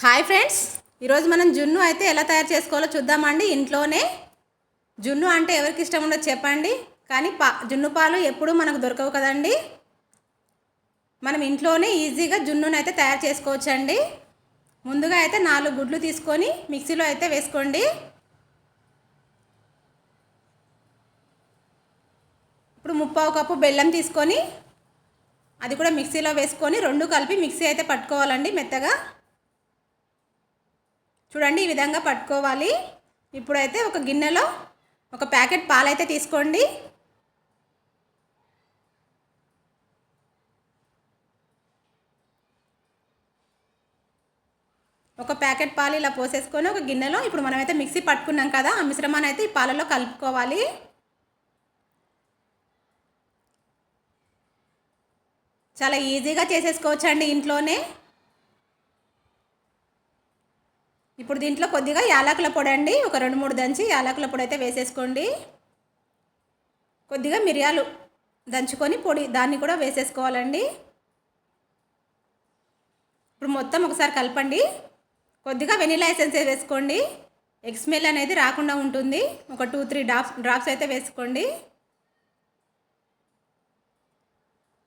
Hi friends, ఈరోజు మనం జున్ను అయితే ఎలా తయారు చేసుకోవాలో చూద్దామండి. ఇంట్లోనే జున్ను అంటే ఎవరికి ఇష్టం ఉండదు చెప్పండి, కానీ జున్ను పాలు ఎప్పుడూ మనకు దొరకవు కదండి. మనం ఇంట్లోనే ఈజీగా జున్నును అయితే తయారు చేసుకోవచ్చండి. ముందుగా అయితే 4 గుడ్లు తీసుకొని మిక్సీలో అయితే వేసుకోండి. ఇప్పుడు 1/2 కప్పు బెల్లం తీసుకొని అది కూడా మిక్సీలో వేసుకొని 2 కలిపి మిక్సీ అయితే పట్టుకోవాలండి మెత్తగా. చూడండి, ఈ విధంగా పట్టుకోవాలి. ఇప్పుడైతే ఒక గిన్నెలో ఒక ప్యాకెట్ పాలైతే తీసుకోండి. ఒక ప్యాకెట్ పాలు ఇలా పోసేసుకొని ఒక గిన్నెలో ఇప్పుడు మనమైతే మిక్సీ పట్టుకున్నాం కదా, ఆ మిశ్రమాన్ని అయితే ఈ పాలలో కలుపుకోవాలి. చాలా ఈజీగా చేసేసుకోవచ్చండి ఇంట్లోనే. ఇప్పుడు దీంట్లో కొద్దిగా యాలకుల పొడి అండి, ఒక 2-3 దంచి యాలకుల పొడి అయితే వేసేసుకోండి. కొద్దిగా మిరియాలు దంచుకొని పొడి దాన్ని కూడా వేసేసుకోవాలండి. ఇప్పుడు మొత్తం ఒకసారి కలపండి. కొద్దిగా వెనిలా ఎసెన్స్ వేసుకోండి, ఎగ్ స్మెల్ అనేది రాకుండా ఉంటుంది. ఒక 2-3 డ్రాప్స్ అయితే వేసుకోండి.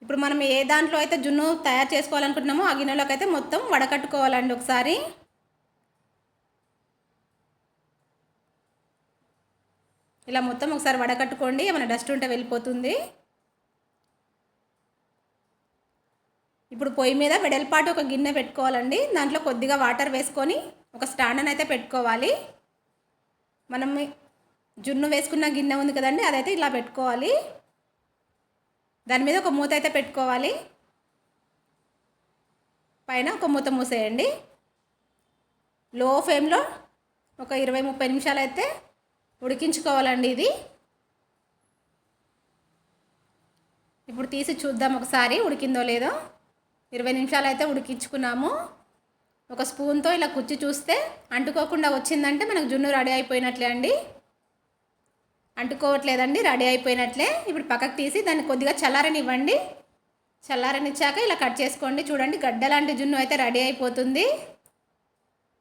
ఇప్పుడు మనం ఏ దాంట్లో అయితే జున్ను తయారు చేసుకోవాలనుకుంటున్నామో ఆ గిన్నెలోకి అయితే మొత్తం వడకట్టుకోవాలండి ఒకసారి. ఇలా మొత్తం ఒకసారి వడకట్టుకోండి, ఏమైనా డస్ట్ ఉంటే వెళ్ళిపోతుంది. ఇప్పుడు పొయ్యి మీద వెడల్పాటు ఒక గిన్నె పెట్టుకోవాలండి. దాంట్లో కొద్దిగా వాటర్ వేసుకొని ఒక స్టాండ్ని అయితే పెట్టుకోవాలి. మనం జున్ను వేసుకున్న గిన్నె ఉంది కదండి, అదైతే ఇలా పెట్టుకోవాలి. దాని మీద ఒక మూత అయితే పెట్టుకోవాలి. పైన ఒక మూత మూసేయండి. లో ఫ్లేమ్లో ఒక 20-30 నిమిషాలు అయితే ఉడికించుకోవాలండి ఇది. ఇప్పుడు తీసి చూద్దాం ఒకసారి ఉడికిందో లేదో. 20 నిమిషాలు అయితే ఉడికించుకున్నాము. ఒక స్పూన్తో ఇలా కుచ్చి చూస్తే అంటుకోకుండా వచ్చిందంటే మనకు జున్ను రెడీ అయిపోయినట్లే అండి. అంటుకోవట్లేదండి, రెడీ అయిపోయినట్లే. ఇప్పుడు పక్కకు తీసి దాన్ని కొద్దిగా చల్లారనివ్వండి. చల్లారనిచ్చాక ఇలా కట్ చేసుకోండి. చూడండి, గడ్డ లాంటి జున్ను అయితే రెడీ అయిపోతుంది.